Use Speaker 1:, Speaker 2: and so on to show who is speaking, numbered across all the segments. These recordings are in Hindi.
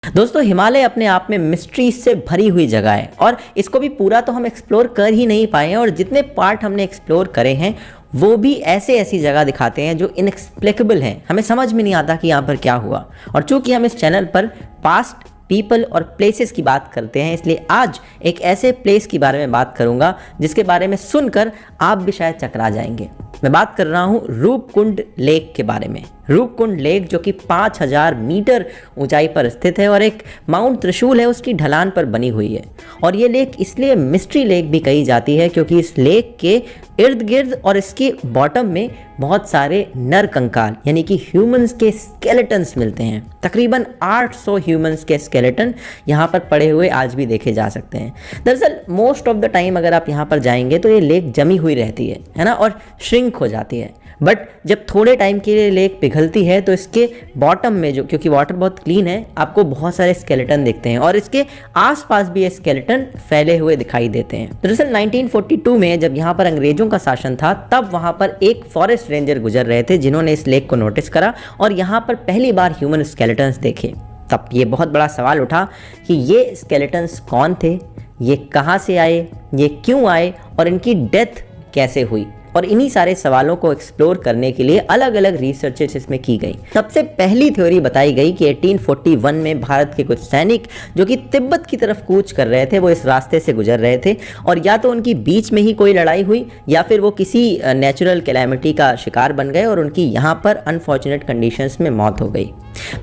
Speaker 1: दोस्तों, हिमालय अपने आप में मिस्ट्री से भरी हुई जगह है और इसको भी पूरा तो हम एक्सप्लोर कर ही नहीं पाए हैं, और जितने पार्ट हमने एक्सप्लोर करे हैं वो भी ऐसी जगह दिखाते हैं जो इनएक्सप्लिकेबल हैं। हमें समझ में नहीं आता कि यहाँ पर क्या हुआ। और चूंकि हम इस चैनल पर पास्ट, पीपल और प्लेसेस की बात करते हैं, इसलिए आज एक ऐसे प्लेस के बारे में बात करूंगा जिसके बारे में सुनकर आप भी शायद चकरा जाएंगे। मैं बात कर रहा हूं रूपकुंड लेक के बारे में। रूपकुंड लेक जो कि 5000 मीटर ऊंचाई पर स्थित है और एक माउंट त्रिशूल है उसकी ढलान पर बनी हुई है। और ये लेक इसलिए मिस्ट्री लेक भी कही जाती है क्योंकि इस लेक के इर्द गिर्द और इसके बॉटम में बहुत सारे नर कंकाल यानी कि ह्यूमंस के स्केलेटन्स मिलते हैं। तकरीबन 800 ह्यूमंस के स्केलेटन यहाँ पर पड़े हुए आज भी देखे जा सकते हैं। दरअसल मोस्ट ऑफ द टाइम अगर आप यहाँ पर जाएंगे तो ये लेक जमी हुई रहती है ना, और श्रिंक हो जाती है। बट जब थोड़े टाइम के लिए लेक पिघलती है तो इसके बॉटम में जो, क्योंकि वाटर बहुत क्लीन है, आपको बहुत सारे स्केलेटन दिखते हैं और इसके आसपास भी ये स्केलेटन फैले हुए दिखाई देते हैं। दरअसल 1942 में जब यहाँ पर अंग्रेजों का शासन था तब वहाँ पर एक फॉरेस्ट रेंजर गुजर रहे थे जिन्होंने इस लेक को नोटिस करा और यहाँ पर पहली बार ह्यूमन स्केलेटन्स देखे। तब ये बहुत बड़ा सवाल उठा कि ये स्केलेटन्स कौन थे, ये कहाँ से आए, ये क्यों आए और इनकी डेथ कैसे हुई। और इन्हीं सारे सवालों को एक्सप्लोर करने के लिए अलग अलग रिसर्चेस इसमें की गई। सबसे पहली थ्योरी बताई गई कि 1841 में भारत के कुछ सैनिक जो कि तिब्बत की तरफ कूच कर रहे थे वो इस रास्ते से गुजर रहे थे और या तो उनकी बीच में ही कोई लड़ाई हुई या फिर वो किसी नेचुरल कैलेमिटी का शिकार बन गए और उनकी यहाँ पर अनफॉर्चुनेट कंडीशंस में मौत हो गई।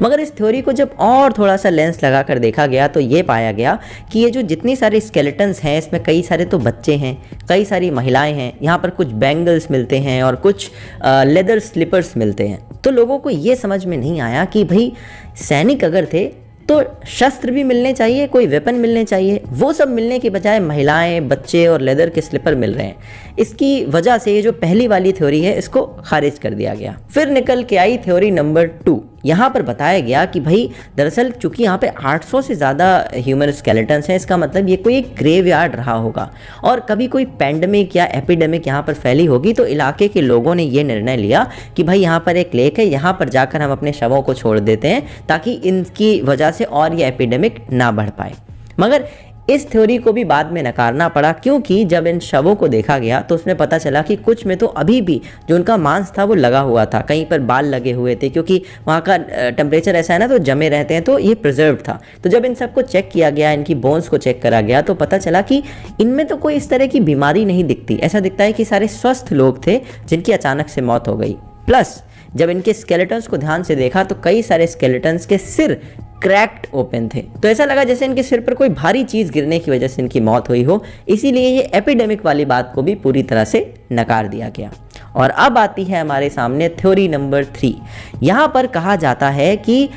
Speaker 1: मगर इस थ्योरी को जब और थोड़ा सा लेंस लगाकर देखा गया तो ये पाया गया कि ये जो जितनी सारी स्केलेटन्स हैं इसमें कई सारे तो बच्चे हैं, कई सारी महिलाएं हैं, यहाँ पर कुछ बैंगल्स मिलते हैं और कुछ लेदर स्लीपर्स मिलते हैं। तो लोगों को ये समझ में नहीं आया कि भाई सैनिक अगर थे तो शस्त्र भी मिलने चाहिए, कोई वेपन मिलने चाहिए। वो सब मिलने के बजाय महिलाएं, बच्चे और लेदर के स्लीपर मिल रहे हैं। इसकी वजह से ये जो पहली वाली थ्योरी है इसको खारिज कर दिया गया। फिर निकल के आई थ्योरी नंबर 2। यहाँ पर बताया गया कि भाई दरअसल चूंकि यहाँ पे 800 से ज़्यादा ह्यूमन स्केलेटन्स हैं, इसका मतलब ये कोई एक ग्रेवयार्ड रहा होगा और कभी कोई पैंडमिक या एपिडेमिक यहाँ पर फैली होगी तो इलाके के लोगों ने ये निर्णय लिया कि भाई यहाँ पर एक लेक है, यहाँ पर जाकर हम अपने शवों को छोड़ देते हैं ताकि इनकी वजह से और ये एपिडेमिक ना बढ़ पाए। मगर इस थ्योरी को भी बाद में नकारना पड़ा क्योंकि जब इन शवों को देखा गया तो उसमें पता चला कि कुछ में तो अभी भी जो उनका मांस था वो लगा हुआ था, कहीं पर बाल लगे हुए थे क्योंकि वहाँ का टेम्परेचर ऐसा है ना, तो जमे रहते हैं, तो ये प्रिजर्व था। तो जब इन सबको चेक किया गया, इनकी बोन्स को चेक करा गया तो पता चला कि इनमें तो कोई इस तरह की बीमारी नहीं दिखती। ऐसा दिखता है कि सारे स्वस्थ लोग थे जिनकी अचानक से मौत हो गई। प्लस जब इनके स्केलेटन्स को ध्यान से देखा तो कई सारे स्केलेटन्स के सिर क्रैक्ड ओपन थे, तो ऐसा लगा जैसे इनके सिर पर कोई भारी चीज़ गिरने की वजह से इनकी मौत हुई हो। इसीलिए ये एपिडेमिक वाली बात को भी पूरी तरह से नकार दिया गया। और अब आती है हमारे सामने थ्योरी नंबर 3। यहाँ पर कहा जाता है कि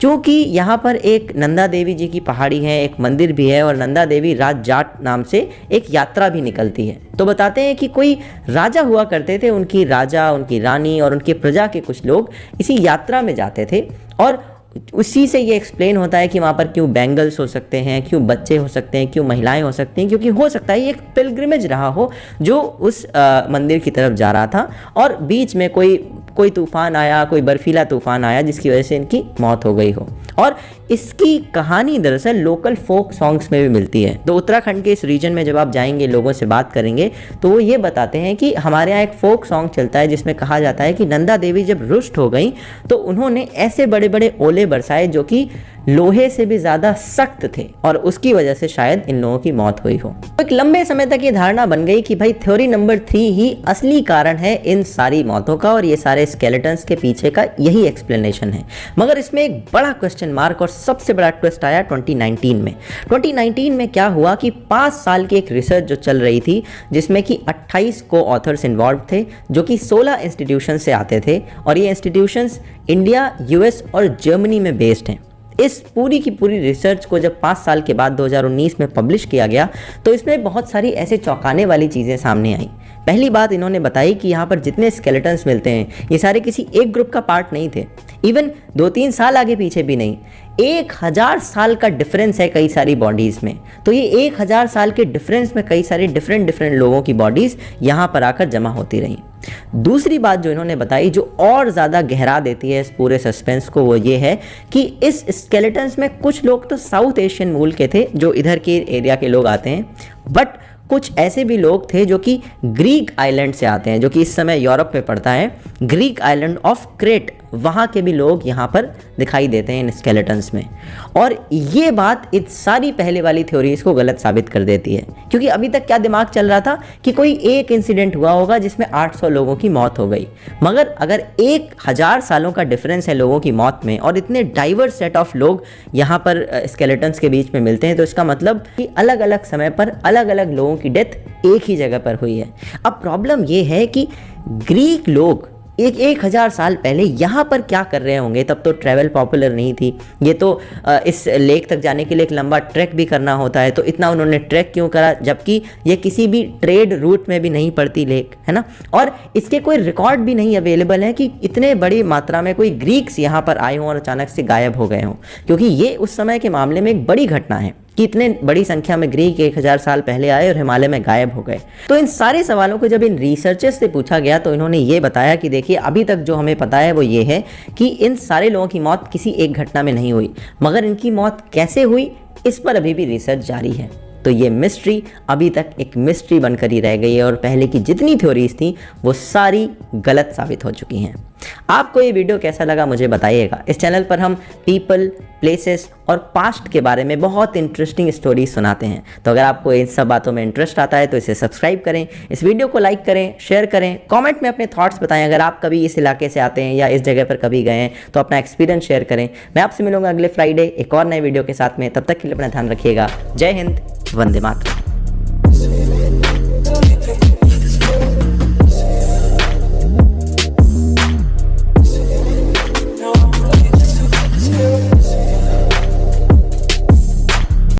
Speaker 1: चूँकि यहाँ पर एक नंदा देवी जी की पहाड़ी है, एक मंदिर भी है और नंदा देवी राज जाट नाम से एक यात्रा भी निकलती है। तो बताते हैं कि कोई राजा हुआ करते थे, उनकी राजा, उनकी रानी और उनकी प्रजा के कुछ लोग इसी यात्रा में जाते थे और उसी से ये एक्सप्लेन होता है कि वहाँ पर क्यों बैंगल्स हो सकते हैं, क्यों बच्चे हो सकते हैं, क्यों महिलाएं हो सकती हैं, क्योंकि हो सकता है ये एक पिलग्रिमेज रहा हो जो उस मंदिर की तरफ जा रहा था और बीच में कोई तूफान आया, कोई बर्फीला तूफान आया जिसकी वजह से इनकी मौत हो गई हो। और इसकी कहानी दरअसल लोकल फोक सॉन्ग्स में भी मिलती है। तो उत्तराखंड के इस रीजन में जब आप जाएंगे, लोगों से बात करेंगे तो वो ये बताते हैं कि हमारे यहाँ एक फोक सॉन्ग चलता है जिसमें कहा जाता है कि नंदा देवी जब रुष्ट हो गई तो उन्होंने ऐसे बड़े बड़े ओले बरसाए जो कि लोहे से भी ज़्यादा सख्त थे और उसकी वजह से शायद इन लोगों की मौत हुई हो। तो एक लंबे समय तक ये धारणा बन गई कि भाई थ्योरी नंबर 3 ही असली कारण है इन सारी मौतों का और ये सारे स्केलेटन्स के पीछे का यही एक्सप्लेनेशन है। मगर इसमें एक बड़ा क्वेश्चन मार्क और सबसे बड़ा ट्विस्ट आया 2019 में। 2019 में क्या हुआ कि 5 साल की एक रिसर्च जो चल रही थी जिसमें कि 28 को ऑथर्स इन्वॉल्व थे जो कि 16 इंस्टीट्यूशन से आते थे और ये इंस्टीट्यूशंस इंडिया, यूएस और जर्मनी में बेस्ड हैं। इस पूरी की पूरी रिसर्च को जब 5 साल के बाद 2019 में पब्लिश किया गया तो इसमें बहुत सारी ऐसे चौंकाने वाली चीज़ें सामने आई। पहली बात इन्होंने बताई कि यहाँ पर जितने स्केलेटन्स मिलते हैं ये सारे किसी एक ग्रुप का पार्ट नहीं थे, इवन 2-3 साल आगे पीछे भी नहीं। 1000 साल का डिफरेंस है कई सारी बॉडीज़ में। तो ये 1000 साल के डिफरेंस में कई सारे डिफरेंट लोगों की बॉडीज़ यहाँ पर आकर जमा होती रहीं। दूसरी बात जो इन्होंने बताई, जो और ज़्यादा गहरा देती है इस पूरे सस्पेंस को, वो ये है कि इस स्केलेटन्स में कुछ लोग तो साउथ एशियन मूल के थे, जो इधर के एरिया के लोग आते हैं, बट कुछ ऐसे भी लोग थे जो कि ग्रीक आइलैंड से आते हैं, जो कि इस समय यूरोप में पड़ता है, ग्रीक आइलैंड ऑफ क्रेट, वहाँ के भी लोग यहाँ पर दिखाई देते हैं इन स्केलेटन्स में। और ये बात इस सारी पहले वाली थ्योरीज को गलत साबित कर देती है, क्योंकि अभी तक क्या दिमाग चल रहा था कि कोई एक इंसिडेंट हुआ होगा जिसमें 800 लोगों की मौत हो गई, मगर अगर 1000 सालों का डिफरेंस है लोगों की मौत में और इतने डाइवर्स सेट ऑफ लोग यहाँ पर स्केलेटन्स के बीच में मिलते हैं, तो इसका मतलब कि अलग अलग समय पर अलग अलग लोगों की डेथ एक ही जगह पर हुई है। अब प्रॉब्लम ये है कि ग्रीक लोग 1000 साल पहले यहाँ पर क्या कर रहे होंगे? तब तो ट्रैवल पॉपुलर नहीं थी, ये तो इस लेक तक जाने के लिए एक लंबा ट्रैक भी करना होता है, तो इतना उन्होंने ट्रैक क्यों करा, जबकि ये किसी भी ट्रेड रूट में भी नहीं पड़ती लेक, है ना। और इसके कोई रिकॉर्ड भी नहीं अवेलेबल है कि इतने बड़ी मात्रा में कोई ग्रीक्स यहाँ पर आए हों और अचानक से गायब हो गए हों, क्योंकि ये उस समय के मामले में एक बड़ी घटना है कि इतने बड़ी संख्या में ग्रीक 1000 साल पहले आए और हिमालय में गायब हो गए। तो इन सारे सवालों को जब इन रिसर्चर्स से पूछा गया तो इन्होंने ये बताया कि देखिए, अभी तक जो हमें पता है वो ये है कि इन सारे लोगों की मौत किसी एक घटना में नहीं हुई, मगर इनकी मौत कैसे हुई इस पर अभी भी रिसर्च जारी है। तो ये मिस्ट्री अभी तक एक मिस्ट्री बनकर ही रह गई है और पहले की जितनी थ्योरीज थी वो सारी गलत साबित हो चुकी हैं। आपको ये वीडियो कैसा लगा मुझे बताइएगा। इस चैनल पर हम पीपल, प्लेसेस और पास्ट के बारे में बहुत इंटरेस्टिंग स्टोरीज सुनाते हैं, तो अगर आपको इन सब बातों में इंटरेस्ट आता है तो इसे सब्सक्राइब करें, इस वीडियो को लाइक करें, शेयर करें, कमेंट में अपने थॉट्स बताएं। अगर आप कभी इस इलाके से आते हैं या इस जगह पर कभी गए हैं तो अपना एक्सपीरियंस शेयर करें। मैं आपसे मिलूंगा अगले फ्राइडे एक और नए वीडियो के साथ में। तब तक के लिए अपना ध्यान रखिएगा। जय हिंद, वंदे मातरम।